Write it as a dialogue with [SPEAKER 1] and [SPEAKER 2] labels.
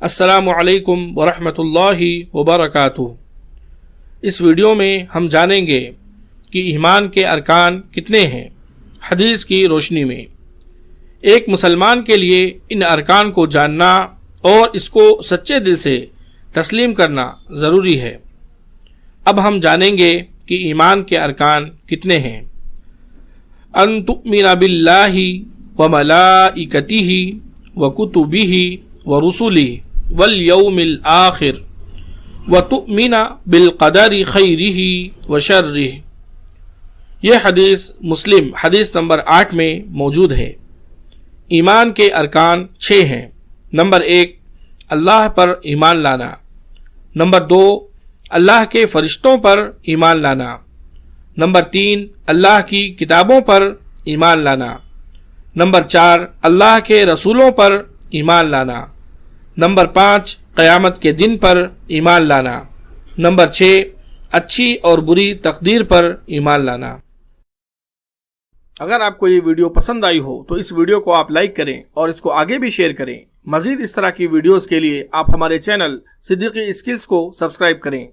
[SPEAKER 1] السلام علیکم ورحمۃ اللہ وبرکاتہ۔ اس ویڈیو میں ہم جانیں گے کہ ایمان کے ارکان کتنے ہیں حدیث کی روشنی میں۔ ایک مسلمان کے لیے ان ارکان کو جاننا اور اس کو سچے دل سے تسلیم کرنا ضروری ہے۔ اب ہم جانیں گے کہ ایمان کے ارکان کتنے ہیں۔ ان تؤمن باللہ وملائکتہ وکتبہ ورسلہ والیوم الآخر وتؤمن بالقدر خیرہ وشرہ۔ یہ حدیث مسلم حدیث نمبر 8 میں موجود ہے۔ ایمان کے ارکان 6 ہیں۔ نمبر 1، اللہ پر ایمان لانا۔ نمبر 2، اللہ کے فرشتوں پر ایمان لانا۔ نمبر 3، اللہ کی کتابوں پر ایمان لانا۔ نمبر 4، اللہ کے رسولوں پر ایمان لانا۔ نمبر 5، قیامت کے دن پر ایمان لانا۔ نمبر 6، اچھی اور بری تقدیر پر ایمان لانا۔ اگر آپ کو یہ ویڈیو پسند آئی ہو تو اس ویڈیو کو آپ لائک کریں اور اس کو آگے بھی شیئر کریں۔ مزید اس طرح کی ویڈیوز کے لیے آپ ہمارے چینل صدیقی اسکلز کو سبسکرائب کریں۔